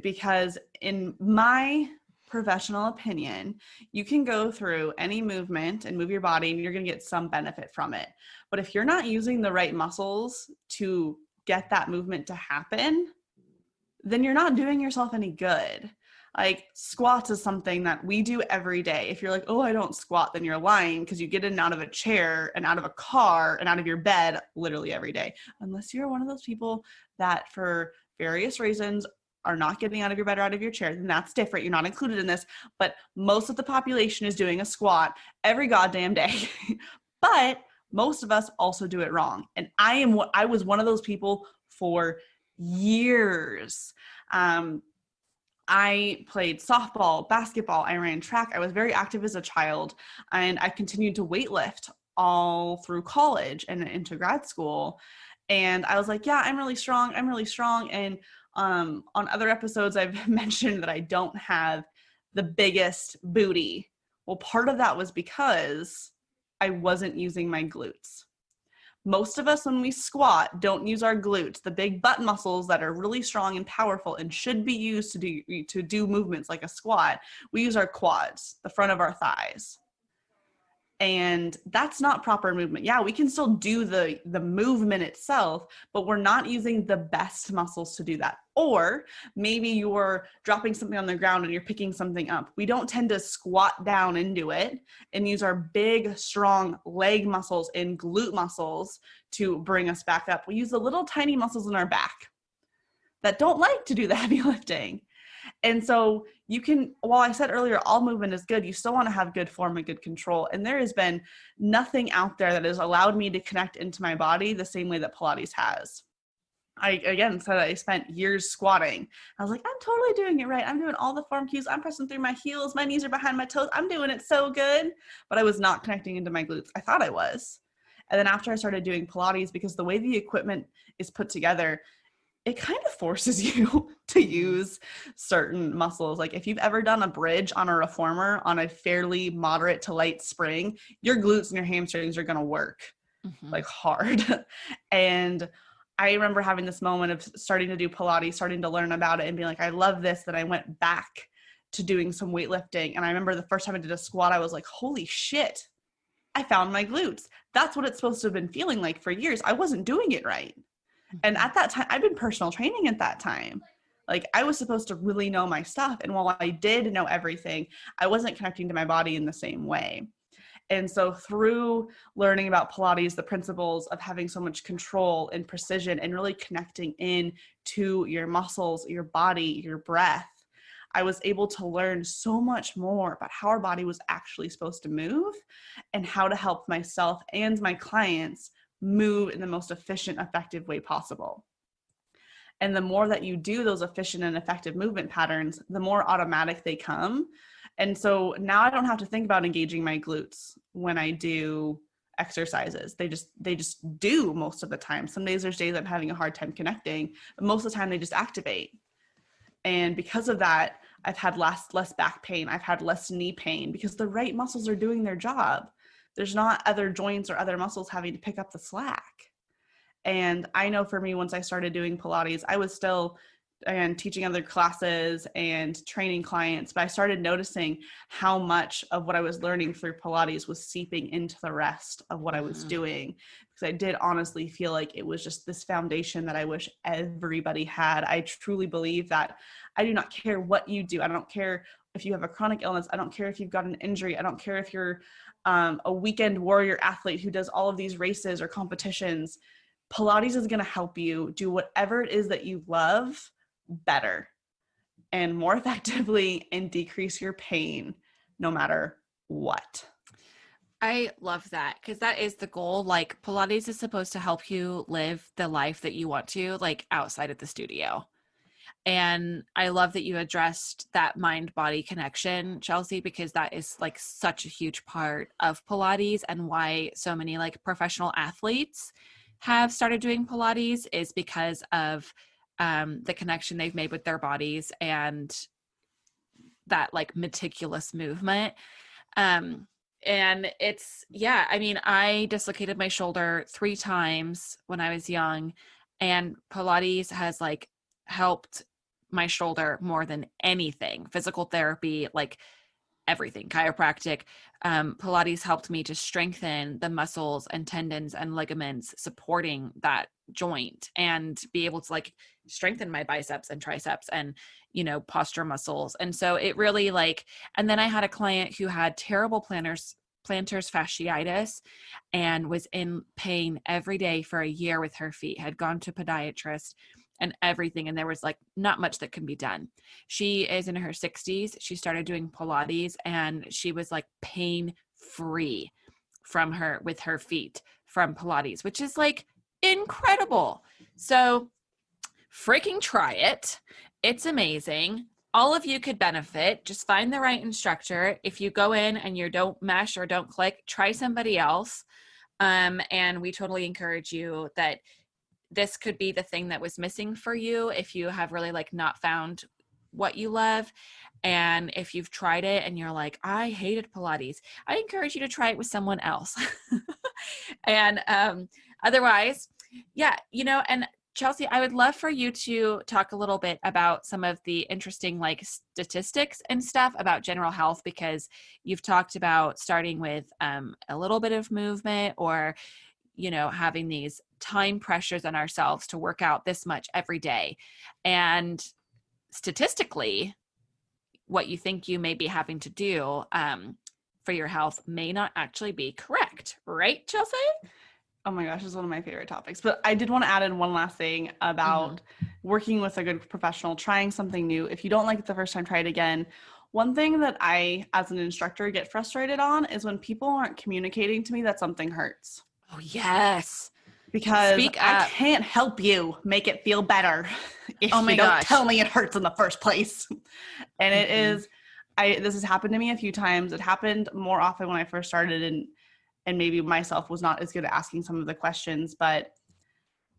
Because in my professional opinion, you can go through any movement and move your body and you're going to get some benefit from it. But if you're not using the right muscles to get that movement to happen, then you're not doing yourself any good. Like squats is something that we do every day. If you're like, oh, I don't squat, then you're lying because you get in and out of a chair and out of a car and out of your bed literally every day. Unless you're one of those people that for various reasons are not getting out of your bed or out of your chair, then that's different. You're not included in this. But most of the population is doing a squat every goddamn day. But most of us also do it wrong. And I was one of those people for years. I played softball, basketball, I ran track. I was very active as a child, and I continued to weightlift all through college and into grad school. And I was like, yeah, I'm really strong. And on other episodes, I've mentioned that I don't have the biggest booty. Well, part of that was because I wasn't using my glutes. Most of us, when we squat, don't use our glutes, the big butt muscles that are really strong and powerful and should be used to do movements like a squat. We use our quads, the front of our thighs. And that's not proper movement. Yeah, we can still do the movement itself, but we're not using the best muscles to do that. Or maybe you're dropping something on the ground and you're picking something up. We don't tend to squat down into it and use our big, strong leg muscles and glute muscles to bring us back up. We use the little tiny muscles in our back that don't like to do the heavy lifting. And so you can, while I said earlier, all movement is good, you still want to have good form and good control. And there has been nothing out there that has allowed me to connect into my body the same way that Pilates has. I, again, said I spent years squatting. I was like, I'm totally doing it right. I'm doing all the form cues. I'm pressing through my heels. My knees are behind my toes. I'm doing it so good. But I was not connecting into my glutes. I thought I was. And then after I started doing Pilates, because the way the equipment is put together, it kind of forces you to use certain muscles. Like if you've ever done a bridge on a reformer on a fairly moderate to light spring, your glutes and your hamstrings are going to work like hard. And I remember having this moment of starting to do Pilates, starting to learn about it and being like, I love this. Then I went back to doing some weightlifting. And I remember the first time I did a squat, I was like, holy shit, I found my glutes. That's what it's supposed to have been feeling like for years. I wasn't doing it right. And at that time, I've been personal training at that time. Like I was supposed to really know my stuff. And while I did know everything, I wasn't connecting to my body in the same way. And so through learning about Pilates, the principles of having so much control and precision and really connecting in to your muscles, your body, your breath, I was able to learn so much more about how our body was actually supposed to move and how to help myself and my clients move in the most efficient, effective way possible. And the more that you do those efficient and effective movement patterns, the more automatic they come. And so now I don't have to think about engaging my glutes when I do exercises. They just do most of the time. Some days there's days I'm having a hard time connecting, but most of the time they just activate. And because of that, I've had less back pain. I've had less knee pain because the right muscles are doing their job. There's not other joints or other muscles having to pick up the slack. And I know for me, once I started doing Pilates, I was still teaching other classes and training clients, but I started noticing how much of what I was learning through Pilates was seeping into the rest of what I was doing. Because I did honestly feel like it was just this foundation that I wish everybody had. I truly believe that I do not care what you do. I don't care if you have a chronic illness. I don't care if you've got an injury. I don't care if you're a weekend warrior athlete who does all of these races or competitions. Pilates is going to help you do whatever it is that you love better and more effectively and decrease your pain no matter what. I love that because that is the goal. Like Pilates is supposed to help you live the life that you want to, like outside of the studio. And I love that you addressed that mind-body connection, Chelsea, because that is like such a huge part of Pilates and why so many like professional athletes have started doing Pilates is because of the connection they've made with their bodies and that like meticulous movement. And it's, yeah, I mean, I dislocated my shoulder 3 times when I was young, and Pilates has like helped my shoulder more than anything. Physical therapy, like everything, chiropractic, Pilates helped me to strengthen the muscles and tendons and ligaments supporting that joint and be able to like strengthen my biceps and triceps and, you know, posture muscles. And so it really like, and then I had a client who had terrible plantar fasciitis and was in pain every day for a year with her feet, had gone to podiatrist and everything. And there was like not much that can be done. She is in her 60s. She started doing Pilates and she was like pain free with her feet from Pilates, which is like incredible. So freaking try it. It's amazing. All of you could benefit. Just find the right instructor. If you go in and you don't mesh or don't click, try somebody else. And we totally encourage you that this could be the thing that was missing for you if you have really like not found what you love. And if you've tried it and you're like, I hated Pilates, I encourage you to try it with someone else. And otherwise, yeah, you know, and Chelsea, I would love for you to talk a little bit about some of the interesting like statistics and stuff about general health, because you've talked about starting with a little bit of movement, or, you know, having these time pressures on ourselves to work out this much every day. And statistically, what you think you may be having to do for your health may not actually be correct. Right, Chelsea? Oh my gosh, it's one of my favorite topics. But I did want to add in one last thing about working with a good professional, trying something new. If you don't like it the first time, try it again. One thing that I, as an instructor, get frustrated on is when people aren't communicating to me that something hurts. Oh, yes. Because Speak I up. can't help you make it feel better if Oh my you don't gosh. tell me it hurts in the first place. And it is, this has happened to me a few times. It happened more often when I first started, and maybe myself was not as good at asking some of the questions, but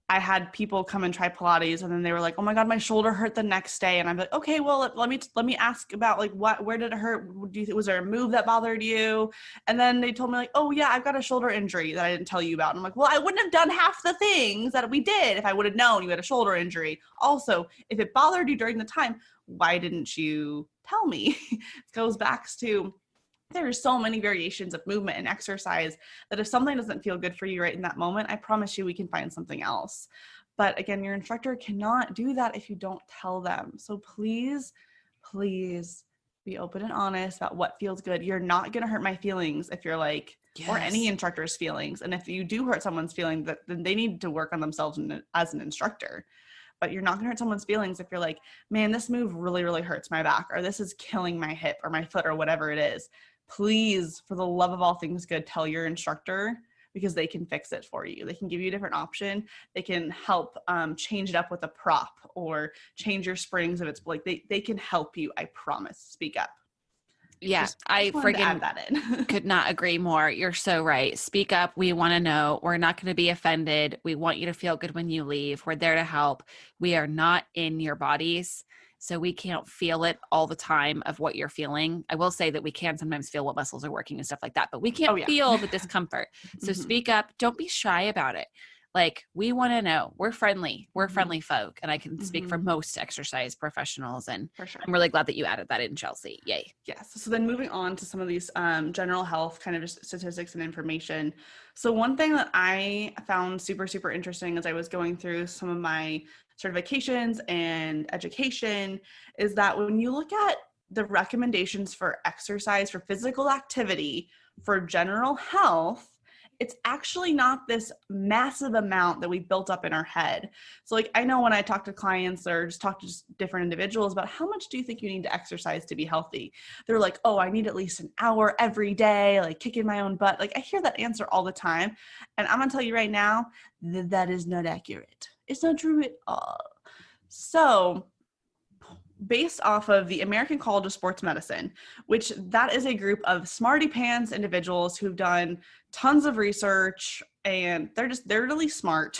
I had people come and try Pilates, and then they were like, "Oh my God, my shoulder hurt the next day." And I'm like, "Okay, well, let me ask about like where did it hurt? Was there a move that bothered you?" And then they told me like, "Oh yeah, I've got a shoulder injury that I didn't tell you about." And I'm like, "Well, I wouldn't have done half the things that we did if I would have known you had a shoulder injury. Also, if it bothered you during the time, why didn't you tell me?" It goes back to, there are so many variations of movement and exercise that if something doesn't feel good for you right in that moment, I promise you we can find something else. But again, your instructor cannot do that if you don't tell them. So please, please be open and honest about what feels good. You're not going to hurt my feelings if you're like, or any instructor's feelings. And if you do hurt someone's feelings, then they need to work on themselves as an instructor. But you're not going to hurt someone's feelings if you're like, "Man, this move really, really hurts my back," or "This is killing my hip or my foot," or whatever it is. Please, for the love of all things good, tell your instructor, because they can fix it for you. They can give you a different option. They can help change it up with a prop or change your springs if it's like they can help you. I promise. Speak up. Yeah, I wanted to add friggin' that in. could not agree more. You're so right. Speak up. We want to know. We're not going to be offended. We want you to feel good when you leave. We're there to help. We are not in your bodies, so we can't feel it all the time of what you're feeling. I will say that we can sometimes feel what muscles are working and stuff like that, but we can't feel the discomfort. So speak up. Don't be shy about it. Like, we want to know. We're friendly. We're friendly folk. And I can speak for most exercise professionals. And For sure. I'm really glad that you added that in, Chelsea. Yay. Yes. So then moving on to some of these general health kind of just statistics and information. So one thing that I found super, super interesting as I was going through some of my certifications and education is that when you look at the recommendations for exercise, for physical activity, for general health, it's actually not this massive amount that we built up in our head. So like, I know when I talk to clients or just talk to just different individuals about how much do you think you need to exercise to be healthy? They're like, "Oh, I need at least an hour every day, like kicking my own butt." Like, I hear that answer all the time. And I'm gonna tell you right now, that is not accurate. It's not true at all. So based off of the American College of Sports Medicine, which that is a group of smarty pants individuals who've done tons of research, and they're really smart.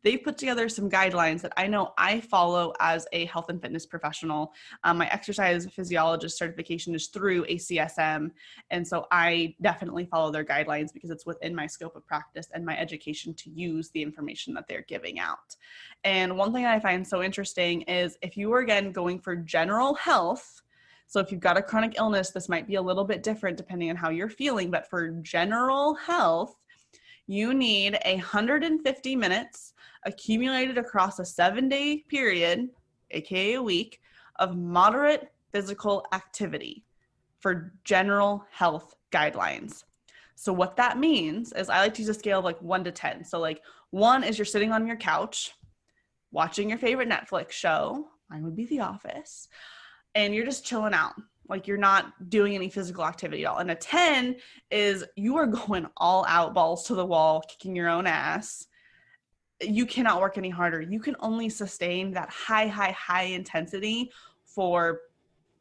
They put together some guidelines that I know I follow as a health and fitness professional. My exercise physiologist certification is through ACSM. And so I definitely follow their guidelines because it's within my scope of practice and my education to use the information that they're giving out. And one thing I find so interesting is if you are, again, going for general health, so if you've got a chronic illness, this might be a little bit different depending on how you're feeling, but for general health, you need 150 minutes accumulated across a 7-day period, aka a week, of moderate physical activity for general health guidelines. So what that means is I like to use a scale of like 1 to 10. So like 1 is you're sitting on your couch watching your favorite Netflix show. Mine would be The Office. And you're just chilling out. Like, you're not doing any physical activity at all. And a 10 is you are going all out, balls to the wall, kicking your own ass. You cannot work any harder. You can only sustain that high intensity for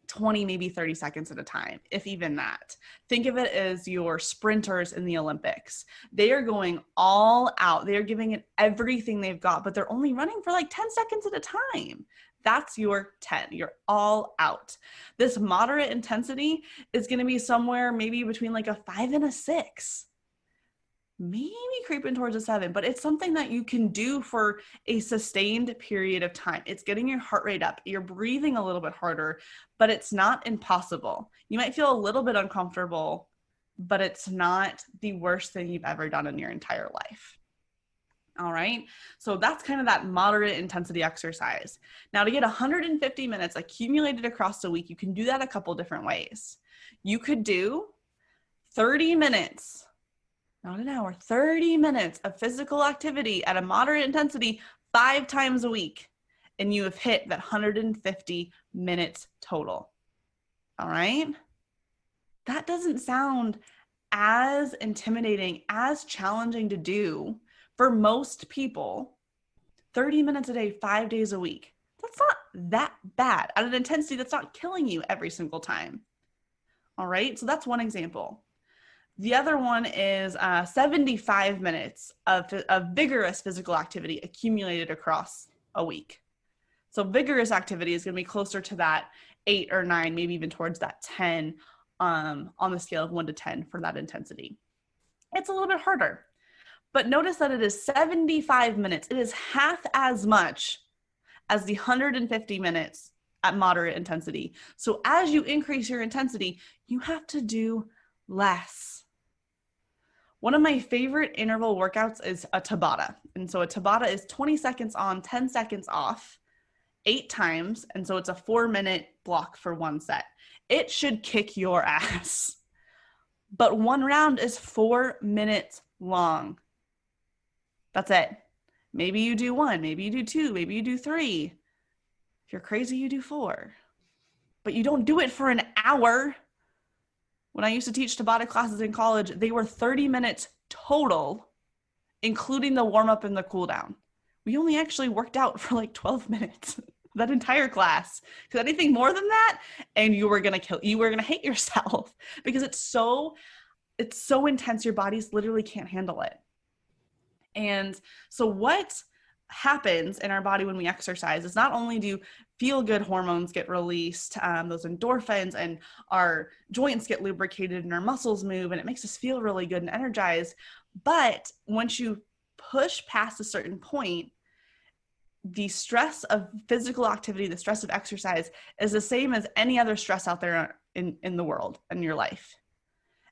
20, maybe 30 seconds at a time, if even that. Think of it as your sprinters in the Olympics. They are going all out. They are giving it everything they've got, but they're only running for like 10 seconds at a time. That's your 10. You're all out. This moderate intensity is going to be somewhere maybe between like a 5 and a 6. maybe creeping towards a 7, but it's something that you can do for a sustained period of time. It's getting your heart rate up. You're breathing a little bit harder, but it's not impossible. You might feel a little bit uncomfortable, but it's not the worst thing you've ever done in your entire life. All right. So that's kind of that moderate intensity exercise. Now, to get 150 minutes accumulated across the week, you can do that a couple different ways. You could do 30 minutes, not an hour, 30 minutes of physical activity at a moderate intensity 5 times a week, and you have hit that 150 minutes total. All right. That doesn't sound as intimidating, as challenging to do for most people. 30 minutes a day, 5 days a week. That's not that bad at an intensity that's not killing you every single time. All right. So that's one example. The other one is 75 minutes of vigorous physical activity accumulated across a week. So vigorous activity is going to be closer to that 8 or 9, maybe even towards that 10 on the scale of 1 to 10 for that intensity. It's a little bit harder. But notice that it is 75 minutes. It is half as much as the 150 minutes at moderate intensity. So as you increase your intensity, you have to do less. One of my favorite interval workouts is a Tabata. And so a Tabata is 20 seconds on, 10 seconds off, 8 times. And so it's a 4-minute block for one set. It should kick your ass. But one round is 4 minutes long. That's it. Maybe you do 1, maybe you do 2, maybe you do 3. If you're crazy, you do 4. But you don't do it for an hour. When I used to teach Tabata classes in college, they were 30 minutes total, including the warm-up and the cool-down. We only actually worked out for like 12 minutes, that entire class. Because anything more than that, and you were going to hate yourself because it's so intense, your bodies literally can't handle it. And so what happens in our body when we exercise is not only do feel-good hormones get released, those endorphins, and our joints get lubricated and our muscles move, and it makes us feel really good and energized. But once you push past a certain point, the stress of physical activity, the stress of exercise is the same as any other stress out there in the world, in your life.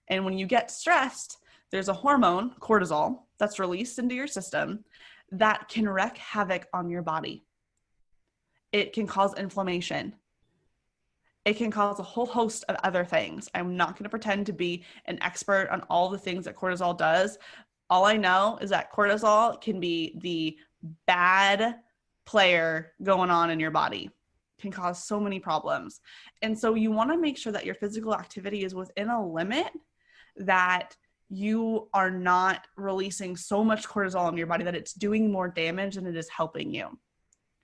And when you get stressed, there's a hormone, cortisol, that's released into your system that can wreak havoc on your body. It can cause inflammation. It can cause a whole host of other things. I'm not going to pretend to be an expert on all the things that cortisol does. All I know is that cortisol can be the bad player going on in your body. It can cause so many problems. And so you want to make sure that your physical activity is within a limit that you are not releasing so much cortisol in your body that it's doing more damage than it is helping you.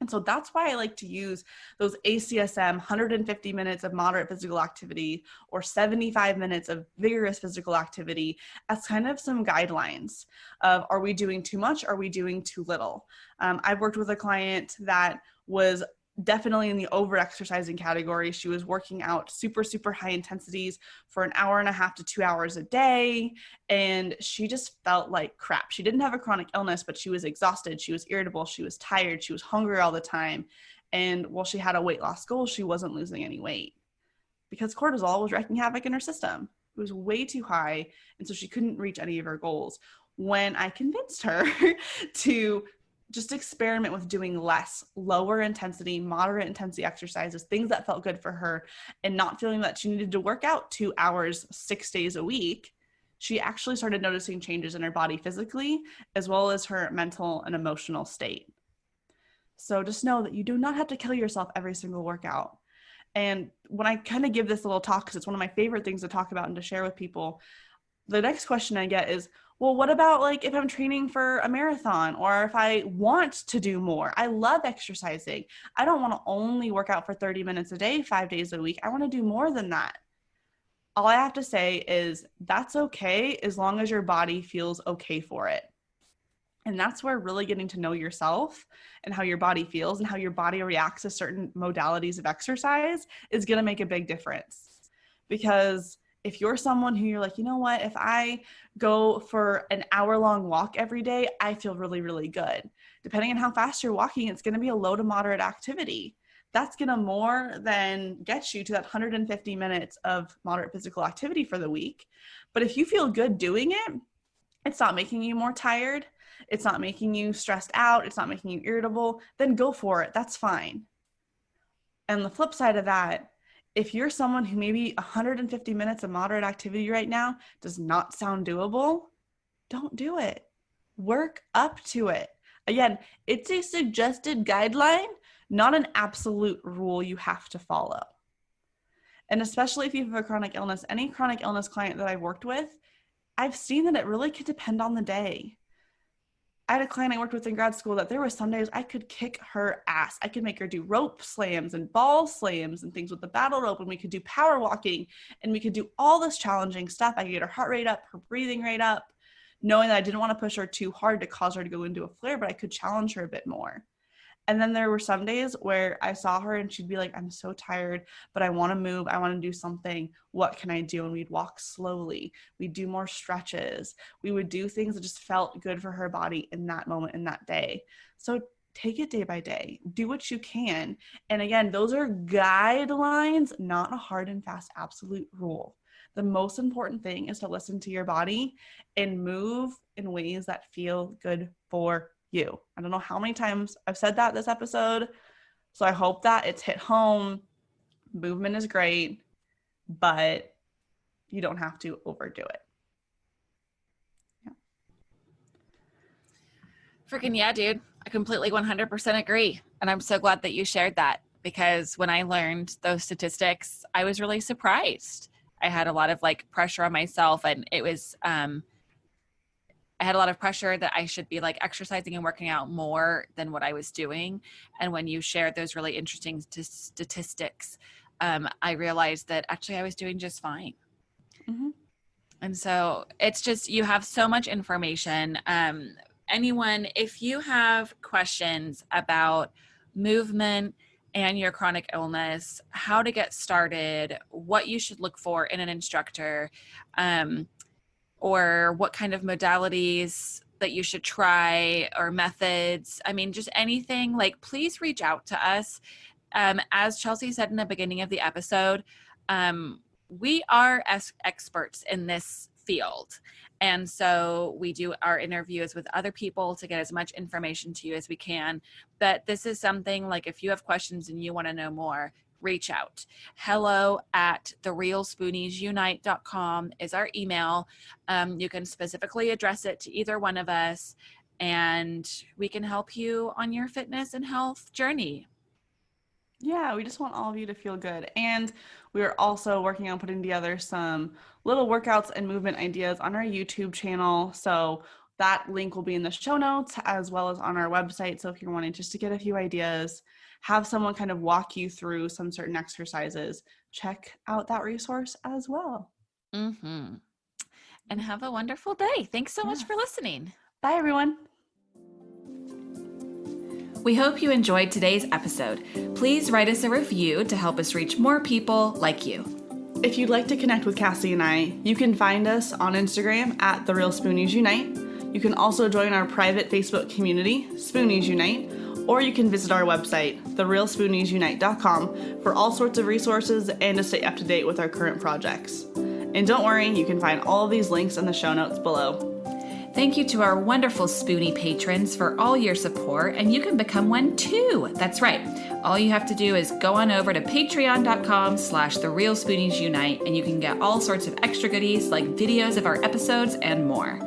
And so that's why I like to use those ACSM 150 minutes of moderate physical activity or 75 minutes of vigorous physical activity as kind of some guidelines of, are we doing too much? Are we doing too little? I've worked with a client that was definitely in the over-exercising category. She was working out super, super high intensities for an hour and a half to 2 hours a day. And she just felt like crap. She didn't have a chronic illness, but she was exhausted. She was irritable. She was tired. She was hungry all the time. And while she had a weight loss goal, she wasn't losing any weight because cortisol was wreaking havoc in her system. It was way too high. And so she couldn't reach any of her goals. When I convinced her to just experiment with doing less, lower intensity, moderate intensity exercises, things that felt good for her, and not feeling that she needed to work out 2 hours, 6 days a week, she actually started noticing changes in her body physically, as well as her mental and emotional state. So just know that you do not have to kill yourself every single workout. And when I kind of give this little talk, because it's one of my favorite things to talk about and to share with people, the next question I get is, well, what about like if I'm training for a marathon or if I want to do more? I love exercising. I don't want to only work out for 30 minutes a day, 5 days a week. I want to do more than that. All I have to say is that's okay as long as your body feels okay for it. And that's where really getting to know yourself and how your body feels and how your body reacts to certain modalities of exercise is going to make a big difference. Because If you're someone who you're like, you know what, if I go for an hour-long walk every day, I feel really, really good. Depending on how fast you're walking, it's going to be a low to moderate activity. That's going to more than get you to that 150 minutes of moderate physical activity for the week. But if you feel good doing it, it's not making you more tired, it's not making you stressed out, it's not making you irritable, then go for it. That's fine. And the flip side of that, if you're someone who maybe 150 minutes of moderate activity right now does not sound doable, don't do it. Work up to it. Again, it's a suggested guideline, not an absolute rule you have to follow. And especially if you have a chronic illness, any chronic illness client that I've worked with, I've seen that it really could depend on the day. I had a client I worked with in grad school that there were some days I could kick her ass. I could make her do rope slams and ball slams and things with the battle rope, and we could do power walking, and we could do all this challenging stuff. I could get her heart rate up, her breathing rate up, knowing that I didn't want to push her too hard to cause her to go into a flare, but I could challenge her a bit more. And then there were some days where I saw her and she'd be like, I'm so tired, but I want to move. I want to do something. What can I do? And we'd walk slowly. We'd do more stretches. We would do things that just felt good for her body in that moment, in that day. So take it day by day. Do what you can. And again, those are guidelines, not a hard and fast absolute rule. The most important thing is to listen to your body and move in ways that feel good for you. I don't know how many times I've said that this episode, so I hope that it's hit home. Movement is great, but you don't have to overdo it. Freaking yeah, dude. I completely 100% agree. And I'm so glad that you shared that, because when I learned those statistics, I was really surprised. I had a lot of like pressure on myself, and it was, I had a lot of pressure that I should be like exercising and working out more than what I was doing. And when you shared those really interesting statistics, I realized that actually I was doing just fine. Mm-hmm. And so it's just, you have so much information. Anyone, if you have questions about movement and your chronic illness, how to get started, what you should look for in an instructor, or what kind of modalities that you should try, or methods. I mean, just anything, like, please reach out to us. As Chelsea said in the beginning of the episode, we are experts in this field. And so we do our interviews with other people to get as much information to you as we can. But this is something like, if you have questions and you want to know more, reach out. hello@therealspooniesunite.com is our email. You can specifically address it to either one of us, and we can help you on your fitness and health journey. Yeah, we just want all of you to feel good. And we are also working on putting together some little workouts and movement ideas on our YouTube channel. So that link will be in the show notes as well as on our website. So if you're wanting just to get a few ideas, have someone kind of walk you through some certain exercises, check out that resource as well. Mm-hmm. And have a wonderful day. Thanks so much for listening. Bye, everyone. We hope you enjoyed today's episode. Please write us a review to help us reach more people like you. If you'd like to connect with Cassie and I, you can find us on Instagram at The Real Spoonies Unite. You can also join our private Facebook community, Spoonies Unite, or you can visit our website, therealspooniesunite.com, for all sorts of resources and to stay up to date with our current projects. And don't worry, you can find all of these links in the show notes below. Thank you to our wonderful Spoonie patrons for all your support, and you can become one too. That's right. All you have to do is go on over to patreon.com/therealspooniesunite, and you can get all sorts of extra goodies like videos of our episodes and more.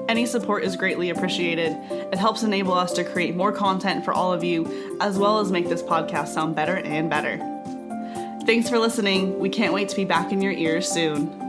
Any support is greatly appreciated. It helps enable us to create more content for all of you, as well as make this podcast sound better and better. Thanks for listening. We can't wait to be back in your ears soon.